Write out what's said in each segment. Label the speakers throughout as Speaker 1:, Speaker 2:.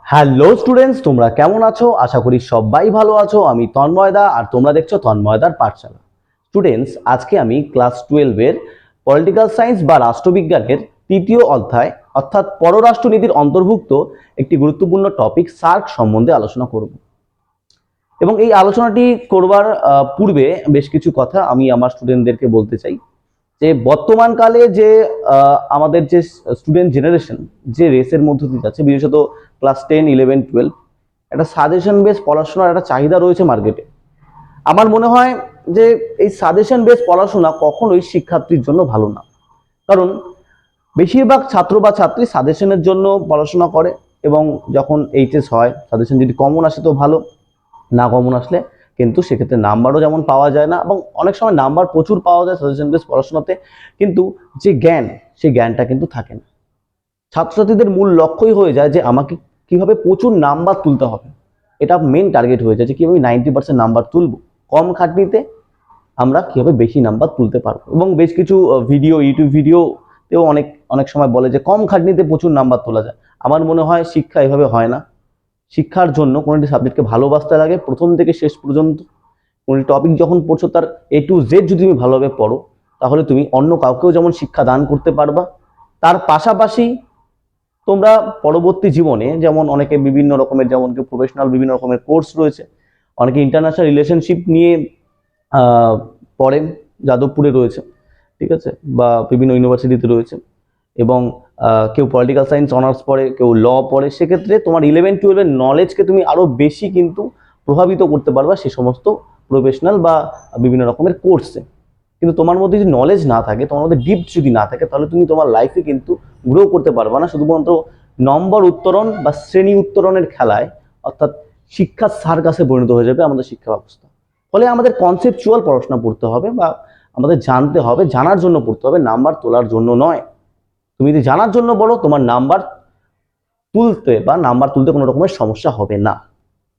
Speaker 1: Hello students, তোমরা কেমন আছো? আশা করি সবাই ভালো আছো। আমি তন্ময়দা আর তোমরা দেখছো তন্ময়দার পাঠশালা। স্টুডেন্টস, আজকে আমি ক্লাস 12 এর পলিটিক্যাল সায়েন্স বা রাষ্ট্রবিজ্ঞানের তৃতীয় অধ্যায় অর্থাৎ পররাষ্ট্রনীতির অন্তর্ভুক্ত একটি গুরুত্বপূর্ণ টপিক সার্ক সম্বন্ধে আলোচনা করব। এবং এই আলোচনাটি করবার পূর্বে বেশ কিছু কথা আমি আমার স্টুডেন্টদেরকে বলতে চাই যে বর্তমানকালে যে আমাদের যে স্টুডেন্ট জেনারেশন যে রেসের মধ্য দিয়ে যাচ্ছে, বিশেষত ক্লাস 10, 11, 12, একটা সাজেশন বেস পড়াশোনার একটা চাহিদা রয়েছে মার্কেটে। আমার মনে হয় যে এই সাজেশন বেস পড়াশোনা কখনোই শিক্ষার্থীর জন্য ভালো না। কারণ বেশিরভাগ ছাত্র বা ছাত্রী সাজেশনের জন্য পড়াশোনা করে, এবং যখন এইচএস হয় সাজেশন যদি কমন আসে তো ভালো, না কমন আসলে কিন্তু সেক্ষেত্রে নাম্বারও যেমন পাওয়া যায় না, এবং অনেক সময় নাম্বার প্রচুর পাওয়া যায় সাজেশন বেস পড়াশোনাতে, কিন্তু যে জ্ঞান সেই জ্ঞানটা কিন্তু থাকে না। ছাত্রছাত্রীদের মূল লক্ষ্যই হয়ে যায় যে আমাকে কিভাবে প্রচুর নাম্বার তুলতে হবে, এটা মেন টার্গেট হয়ে যায় যে কিভাবে 90% নাম্বার তুলবো, কম খাটনিতে আমরা কিভাবে বেশি নাম্বার তুলতে পারবো। এবং বেশ কিছু ভিডিও, ইউটিউব ভিডিওতেও অনেক অনেক সময় বলে যে কম খাটনিতে প্রচুর নাম্বার তোলা যায়। আমার মনে হয় শিক্ষা এভাবে হয় না। শিক্ষার জন্য কোনো একটি সাবজেক্টকে ভালোবাসতে লাগে প্রথম থেকে শেষ পর্যন্ত। কোনো টপিক যখন পড়ছো তার A to Z যদি তুমি ভালোভাবে পড়ো, তাহলে তুমি অন্য কাউকেও যেমন শিক্ষা দান করতে পারবা, তার পাশাপাশি তোমরা পরবর্তী জীবনে যেমন অনেকে বিভিন্ন রকমের, যেমন কি প্রফেশনাল বিভিন্ন রকমের কোর্স রয়েছে, অনেকে ইন্টারন্যাশনাল রিলেশনশিপ নিয়ে পড়েন, যাদবপুরে রয়েছে, ঠিক আছে, বা বিভিন্ন ইউনিভার্সিটিতে রয়েছে, এবং কেউ পলিটিক্যাল সায়েন্স অনার্স পড়ে, কেউ ল পড়ে। সেক্ষেত্রে তোমার 11-12 নলেজকে তুমি আরো বেশি কিন্তু প্রভাবিত করতে পারবা সে সমস্ত প্রফেশনাল বা বিভিন্ন রকমের কোর্সে। কিন্তু তোমার মধ্যে যদি নলেজ না থাকে, তোমার মধ্যে ডিপ যদি না থাকে, তাহলে তুমি তোমার লাইফে কিন্তু গ্রো করতে পারবা না। শুধুমাত্র নম্বর উত্তরণ বা শ্রেণী উত্তরণের খেলায়, অর্থাৎ শিক্ষার সার্কাসে পরিণত হয়ে যাবে আমাদের শিক্ষা ব্যবস্থা। ফলে আমাদের কনসেপচুয়াল পড়াশোনা পড়তে হবে, বা আমাদের জানতে হবে, জানার জন্য পড়তে হবে, নাম্বার তোলার জন্য নয়। তুমি যদি জানার জন্য বলো, তোমার নাম্বার তুলতে কোনো রকমের সমস্যা হবে না।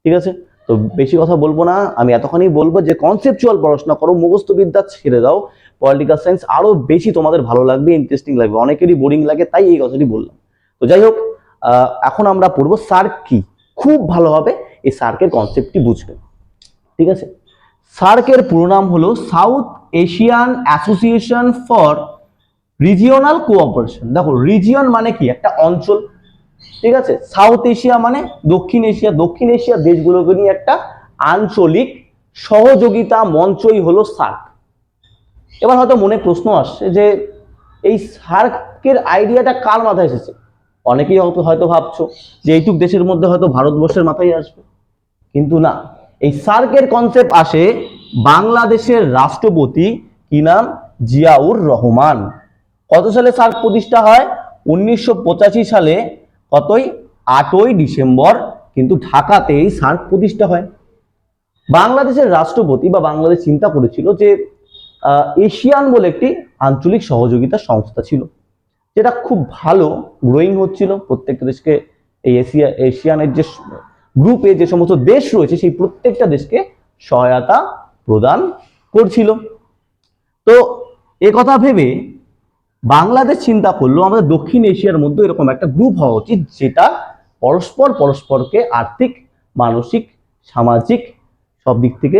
Speaker 1: ঠিক আছে, তো বেশি কথা বলবো না, আমি এতখানি বলবো যে কনসেপচুয়াল পড়াশোনা করো, মুখস্থ বিদ্যা ছেড়ে দাও। পলিটিক্যাল সায়েন্স আরো বেশি তোমাদের ভালো লাগবে, ইন্টারেস্টিং লাগবে। অনেকেরই বোরিং লাগে, তাই এই কথাটি বললাম। তো যাই হোক, এখন আমরা পড়বো সার্ক কি। খুব ভালোভাবে এই সার্কের কনসেপ্টটি বুঝবে। ঠিক আছে, সার্কের পুরো নাম হলো south Asian association for regional cooperation. দেখো, রিজিয়ন মানে কি? একটা অঞ্চল। ঠিক আছে, সাউথ এশিয়া মানে দক্ষিণ এশিয়া, দক্ষিণ এশিয়া দেশগুলোকে নিয়ে একটা আঞ্চলিক সহযোগিতা মঞ্চই হলো সার্ক। এবার হয়তো মনে প্রশ্ন আসছে যে এই সার্কের আইডিয়াটা কার মাথায় এসেছে? অনেকেই হয়তো ভাবছো যে এইটুক দেশের মধ্যে হয়তো ভারতবর্ষের মাথায় আসবে, কিন্তু না। এই সার্কের কনসেপ্ট আসে বাংলাদেশের রাষ্ট্রপতি, কি নাম? জিয়াউর রহমান। কত সালে সার্ক প্রতিষ্ঠা হয়? 1985 সালে। কতই? 8ই ডিসেম্বর কিন্তু ঢাকাতেই সার্ক প্রতিষ্ঠা হয়। বাংলাদেশের রাষ্ট্রপতি বা বাংলাদেশ চিন্তা করেছিল যে এশিয়ান বলে একটি আঞ্চলিক সহযোগিতা সংস্থা ছিল, যেটা খুব ভালো গ্রোয়িং হচ্ছিল। প্রত্যেকটা দেশকে এই এশিয়ানের যে গ্রুপে যে সমস্ত দেশ রয়েছে, সেই প্রত্যেকটা দেশকে সহায়তা প্রদান করছিল। তো কথা ভেবে বাংলাদেশ চিন্তা করলো আমাদের দক্ষিণ এশিয়ার মধ্যে এরকম একটা গ্রুপ হওয়া উচিত, যেটা পরস্পরকে আর্থিক, মানসিক, সামাজিক সব দিক থেকে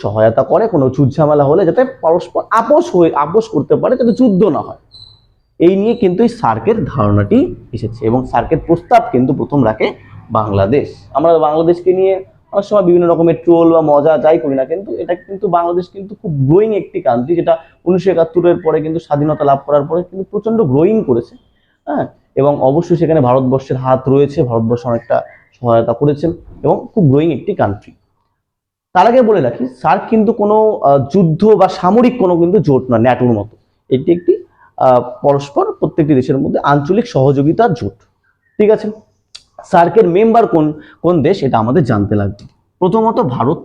Speaker 1: সহায়তা করে। কোনো যুদ্ধ ঝামেলা হলে যাতে পরস্পর আপোষ করতে পারে, যাতে যুদ্ধ না হয়। এই নিয়ে কিন্তু এই সার্কের ধারণাটি এসেছে, এবং সার্কের প্রস্তাব কিন্তু প্রথম রাখে বাংলাদেশ। আমরা বাংলাদেশকে নিয়ে অনেক সময় বিভিন্ন রকমের ট্রোল বা মজা যাই করি না, কিন্তু এটা কিন্তু বাংলাদেশ কিন্তু খুব গ্রোয়িং একটি কান্ট্রি, যেটা 1971-এর পরে কিন্তু স্বাধীনতা লাভ করার পরে কিন্তু প্রচন্ড গ্রোয়িং করেছে। হ্যাঁ, এবং অবশ্যই সেখানে ভারতবর্ষের হাত রয়েছে, ভারতবর্ষ অনেকটা সহায়তা করেছেন, এবং খুব গ্রোয়িং একটি কান্ট্রি। তার আগে বলে রাখি, সার্ক কিন্তু কোনো যুদ্ধ বা সামরিক কোনো কিন্তু জোট না, ন্যাটোর মতো। এটি একটি পরস্পর প্রত্যেকটি দেশের মধ্যে আঞ্চলিক সহযোগিতার জোট। ঠিক আছে, সার্কের মেম্বার কোন কোন দেশ, এটা আমাদের জানতে লাগবে। প্রথমত ভারত,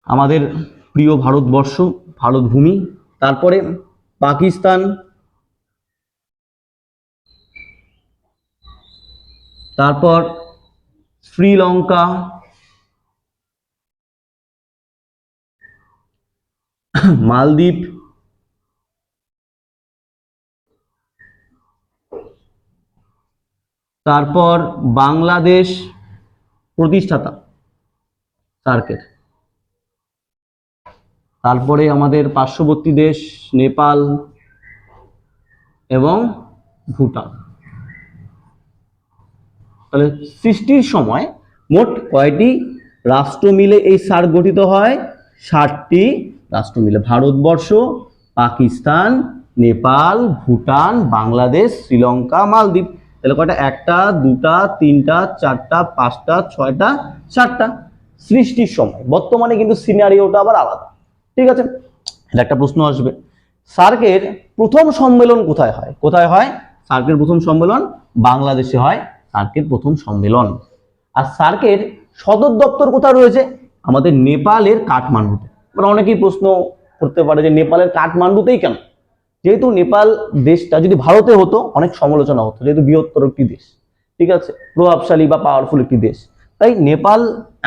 Speaker 1: আমাদের প্রিয় ভারতবর্ষ, ভারত ভূমি। তারপরে পাকিস্তান, তারপর শ্রীলঙ্কা, মালদ্বীপ, তারপর বাংলাদেশ প্রতিষ্ঠাতা সার্কের। তারপরে আমাদের পার্শ্ববর্তী দেশ নেপাল এবং ভুটান। তাহলে সৃষ্টির সময় মোট কয়টি রাষ্ট্র মিলে এই সার্ক গঠিত হয়? 60টি রাষ্ট্র মিলে। ভারতবর্ষ, পাকিস্তান, নেপাল, ভুটান, বাংলাদেশ, শ্রীলঙ্কা, মালদ্বীপ। তাহলে কয়টা? 1টা 2টা 3টা 4টা 5টা 6টা 7টা। সৃষ্টির সময়, বর্তমানে কিন্তু সিনারিওটা আবার আলাদা। ঠিক আছে, এটা একটা প্রশ্ন আসবে। সার্কের প্রথম সম্মেলন কোথায় হয়? কোথায় হয় সার্কের প্রথম সম্মেলন? বাংলাদেশে হয় সার্কের প্রথম সম্মেলন। আর সার্কের সদর দপ্তর কোথায় রয়েছে? আমাদের নেপালের কাঠমান্ডুতে। মানে অনেকেই প্রশ্ন করতে পারে যে নেপালের কাঠমান্ডুতেই কেন? যেহেতু নেপাল দেশটা যদি ভারতে হতো অনেক সমালোচনা হতো, যেহেতু বৃহত্তর একটি দেশ, ঠিক আছে, প্রভাবশালী বা পাওয়ারফুল একটি দেশ, তাই নেপাল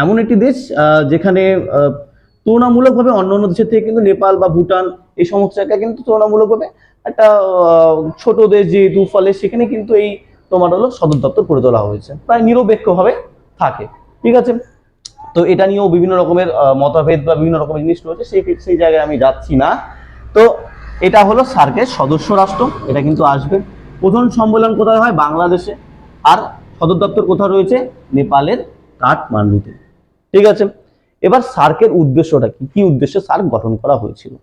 Speaker 1: এমন একটি দেশ যেখানে তুলনামূলকভাবে অন্যান্য দেশের থেকে কিন্তু নেপাল বা ভুটান এই সমস্ত জায়গায় কিন্তু তুলনামূলকভাবে একটা ছোট দেশ যেহেতু, ফলে সেখানে কিন্তু এই তোমার হলো সদর দপ্তর করে তোলা হয়েছে, প্রায় নিরপেক্ষভাবে থাকে। ঠিক আছে, তো এটা নিয়েও বিভিন্ন রকমের মতভেদ বা বিভিন্ন রকমের জিনিস রয়েছে, সেই জায়গায় আমি যাচ্ছি না। তো এটা হলো সার্কের সদস্য রাষ্ট্র, এটা কিন্তু আসবে। প্রথম সম্মেলন কোথায় হয়? বাংলাদেশে। আর সদর দপ্তর কোথায় রয়েছে? নেপালের কাঠমান্ডুতে। ঠিক আছে, এবার সার্কের উদ্দেশ্যটা কি? কি উদ্দেশ্যে সার্ক গঠন করা হয়েছিল?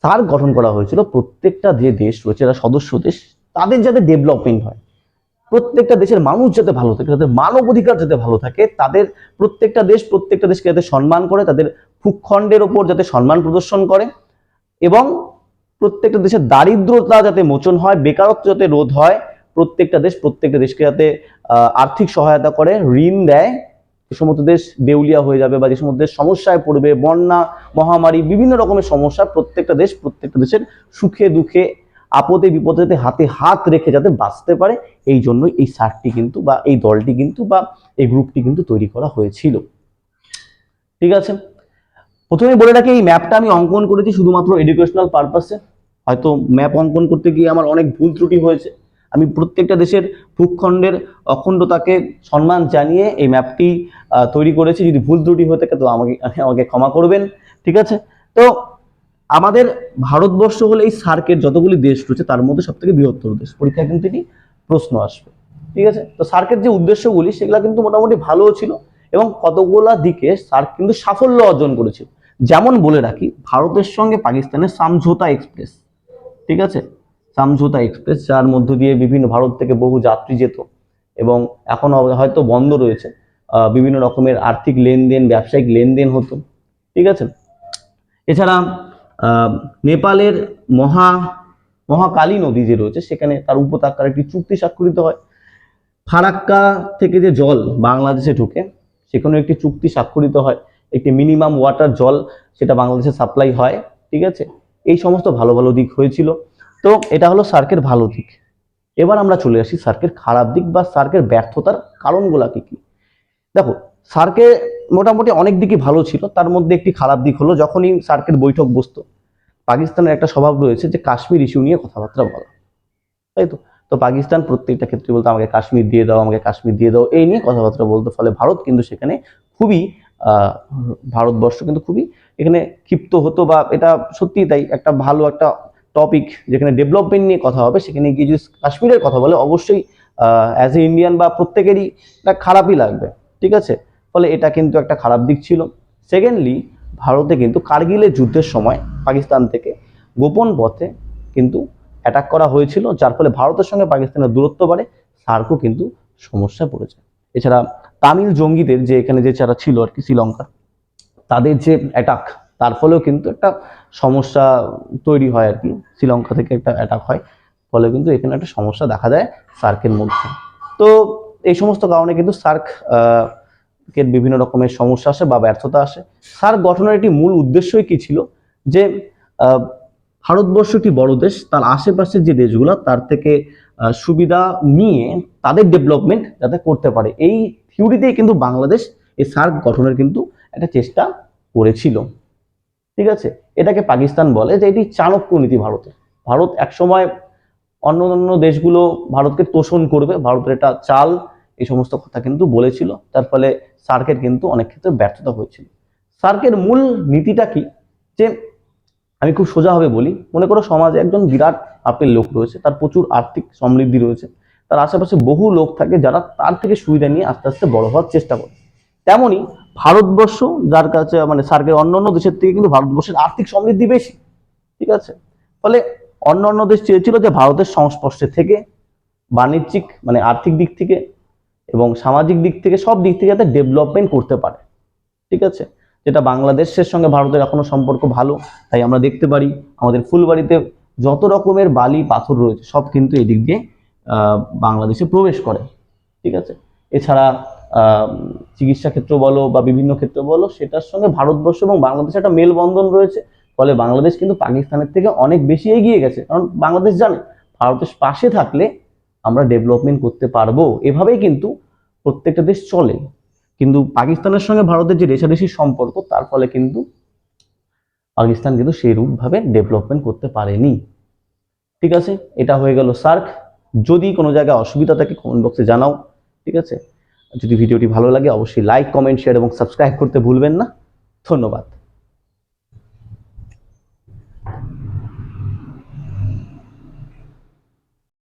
Speaker 1: সার্ক গঠন করা হয়েছিল প্রত্যেকটা যে দেশ রয়েছে, যারা সদস্য দেশ, তাদের যাতে ডেভেলপমেন্ট হয়, প্রত্যেকটা দেশের মানুষ যাতে ভালো থাকে, তাদের মানব অধিকার যাতে ভালো থাকে, তাদের প্রত্যেকটা দেশকে যাতে সম্মান করে, তাদের ভূখণ্ডের ওপর যাতে সম্মান প্রদর্শন করে, এবং প্রত্যেকটা দেশের দারিদ্রতা যাতে মোচন হয়, বেকারত্ব যাতে রোধ হয়, প্রত্যেকটা দেশকে যাতে আর্থিক সহায়তা করে, ঋণ দেয়। যে সমস্ত দেশ দেউলিয়া হয়ে যাবে বা যে সমস্ত দেশ সমস্যায় পড়বে, বন্যা, মহামারী, বিভিন্ন রকমের সমস্যা, প্রত্যেকটা দেশের সুখে দুঃখে, আপদে বিপদে যাতে হাতে হাত রেখে যাতে বাঁচতে পারে, এই জন্যই এই সার্কটি কিন্তু বা এই দলটি কিন্তু বা এই গ্রুপটি কিন্তু তৈরি করা হয়েছিল। ঠিক আছে, প্রথমে বলে রাখি এই ম্যাপটা আমি অঙ্কন করেছি শুধুমাত্র এডুকেশনাল পারপাসে। হয়তো ম্যাপ অঙ্কন করতে গিয়ে আমার অনেক ভুল ত্রুটি হয়েছে। আমি প্রত্যেকটা দেশের ভূখণ্ডের অখণ্ডতাকে সম্মান জানিয়ে এই ম্যাপটি তৈরি করেছি। যদি ভুল ত্রুটি হয়ে থাকে তো আমাকে ক্ষমা করবেন। ঠিক আছে, তো আমাদের ভারতবর্ষ হলে এই সার্কের যতগুলি দেশ রয়েছে তার মধ্যে সব থেকে বৃহত্তর দেশ। পরীক্ষায় কিন্তু এটি প্রশ্ন আসবে। ঠিক আছে, তো সার্কের যে উদ্দেশ্যগুলি সেগুলো কিন্তু মোটামুটি ভালোও ছিল, এবং কতগুলা দিকে সার্ক কিন্তু সাফল্য অর্জন করেছিল। যেমন বলে রাখি, ভারতের সঙ্গে পাকিস্তানের সমঝোতা এক্সপ্রেস, ঠিক আছে, সমঝোতা এক্সপ্রেস, যার মধ্য দিয়ে বিভিন্ন ভারত থেকে বহু যাত্রী যেত, এবং এখন হয়তো বন্ধ রয়েছে, বিভিন্ন রকমের আর্থিক লেনদেন, ব্যবসায়িক লেনদেন হতো। ঠিক আছে, এছাড়া নেপালের মহাকালী নদী যে রয়েছে সেখানে তার উপত্যকার একটি চুক্তি স্বাক্ষরিত হয়। ফারাক্কা থেকে যে জল বাংলাদেশে ঢুকে সেখানে একটি চুক্তি স্বাক্ষরিত হয়, একটি মিনিমাম ওয়াটার জল সেটা বাংলাদেশে সাপ্লাই হয়। ঠিক আছে, এই সমস্ত ভালো ভালো দিক হয়েছিল। তো এটা হলো সার্কের ভালো দিক। এবার আমরা চলে আসি সার্কের খারাপ দিক বা সার্কের ব্যর্থতার কারণগুলো কি কি। দেখো, সার্কে মোটামুটি অনেক দিকই ভালো ছিল, তার মধ্যে একটি খারাপ দিক হলো যখনই সার্কের বৈঠক বসতো, পাকিস্তানের একটা স্বভাব রয়েছে যে কাশ্মীর ইস্যু নিয়ে কথাবার্তা বলা, তাই তো। তো পাকিস্তান প্রত্যেকটা ক্ষেত্রে বলতো আমাকে কাশ্মীর দিয়ে দাও, আমাকে কাশ্মীর দিয়ে দাও, এই নিয়ে কথাবার্তা বলতো। ফলে ভারত কিন্তু সেখানে খুবই ভারতবর্ষ কিন্তু খুবই এখানে ক্ষিপ্ত হতো, বা এটা সত্যিই তাই, একটা ভালো একটা টপিক যেখানে ডেভেলপমেন্ট নিয়ে কথা হবে, সেখানে গিয়ে যদি কাশ্মীরের কথা বলে অবশ্যই অ্যাজ এ ইন্ডিয়ান বা প্রত্যেকেরই এটা খারাপই লাগবে। ঠিক আছে, ফলে এটা কিন্তু একটা খারাপ দিক ছিল। সেকেন্ডলি, ভারতে কিন্তু কার্গিলের যুদ্ধের সময় পাকিস্তান থেকে গোপন পথে কিন্তু অ্যাটাক করা হয়েছিল, যার ফলে ভারতের সঙ্গে পাকিস্তানের দূরত্ব বাড়ে, সার্কও কিন্তু সমস্যায় পড়েছে। এছাড়া তামিল জঙ্গিদের যে এখানে যে যারা ছিল আর কি শ্রীলঙ্কা, তাদের যে অ্যাটাক, তার ফলেও কিন্তু একটা সমস্যা তৈরি হয় আর কি, শ্রীলঙ্কা থেকে একটা অ্যাটাক হয়, ফলে কিন্তু এখানে একটা সমস্যা দেখা দেয় সার্কের মধ্যে। তো এই সমস্ত কারণে কিন্তু সার্ক কে বিভিন্ন রকমের সমস্যা আসে বা ব্যর্থতা আসে। সার্ক গঠনের একটি মূল উদ্দেশ্যই কি ছিল, যে ভারতবর্ষ একটি বড় দেশ, তার আশেপাশের যে দেশগুলো তার থেকে সুবিধা নিয়ে তাদের ডেভেলপমেন্ট যাতে করতে পারে, এই থিওরিতেই কিন্তু বাংলাদেশ এই সার্ক গঠনের কিন্তু একটা চেষ্টা করেছিল। ঠিক আছে, এটাকে পাকিস্তান বলে যে এটি চাণক্য নীতি ভারতের। ভারত একসময় অন্য দেশগুলো ভারতকে তোষণ করবে, ভারতের এটা চাল, এই সমস্ত কথা কিন্তু বলেছিল। তার ফলে সার্কের কিন্তু অনেক ক্ষেত্রে ব্যর্থতা হয়েছিল। সার্কের মূল নীতিটা কি, যে আমি খুব সোজাভাবে বলি, মনে করো সমাজে একজন বিরাট মাপের লোক রয়েছে, তার প্রচুর আর্থিক সমৃদ্ধি রয়েছে, তার আশেপাশে বহু লোক থাকে যারা তার থেকে সুবিধা নিয়ে আস্তে আস্তে বড় হওয়ার চেষ্টা করে। তেমনি ভারতবর্ষ, যার কাছে মানে সার্কের অন্যান্য দেশের থেকে কিন্তু ভারতবর্ষের আর্থিক সমৃদ্ধি বেশি, ঠিক আছে। ফলে অন্যান্য দেশ চেয়েছিল যে ভারতের সংস্পর্শে থেকে বাণিজ্যিক মানে আর্থিক দিক থেকে এবং সামাজিক দিক থেকে সব দিক থেকে যাতে ডেভেলপমেন্ট করতে পারে, ঠিক আছে। যেটা বাংলাদেশের সঙ্গে ভারতের এখনো সম্পর্ক ভালো, তাই আমরা দেখতে পারি আমাদের ফুলবাড়িতে যত রকমের বালি পাথর রয়েছে সব কিন্তু এই দিক দিয়ে বাংলাদেশে প্রবেশ করে, ঠিক আছে। এছাড়া চিকিৎসা ক্ষেত্র বলো বা বিভিন্ন ক্ষেত্র বলো, সেটার সঙ্গে ভারতবর্ষ এবং বাংলাদেশের একটা মেলবন্ধন রয়েছে। ফলে বাংলাদেশ কিন্তু পাকিস্তানের থেকে অনেক বেশি এগিয়ে গেছে, কারণ বাংলাদেশ জানে ভারতের পাশে থাকলে আমরা ডেভেলপমেন্ট করতে পারবো। এভাবেই কিন্তু প্রত্যেকটা দেশ চলে। কিন্তু পাকিস্তানের সঙ্গে ভারতের যে রেশারেশির সম্পর্ক, তার ফলে কিন্তু পাকিস্তান কিন্তু সেই রূপভাবে ডেভেলপমেন্ট করতে পারেনি, ঠিক আছে। এটা হয়ে গেল সার্ক। যদি কোনো জায়গায় অসুবিধা থাকে কমেন্ট বক্সে জানাও, ঠিক আছে। যদি ভিডিওটি ভালো লাগে অবশ্যই লাইক, কমেন্ট, শেয়ার এবং সাবস্ক্রাইব করতে ভুলবেন না। ধন্যবাদ।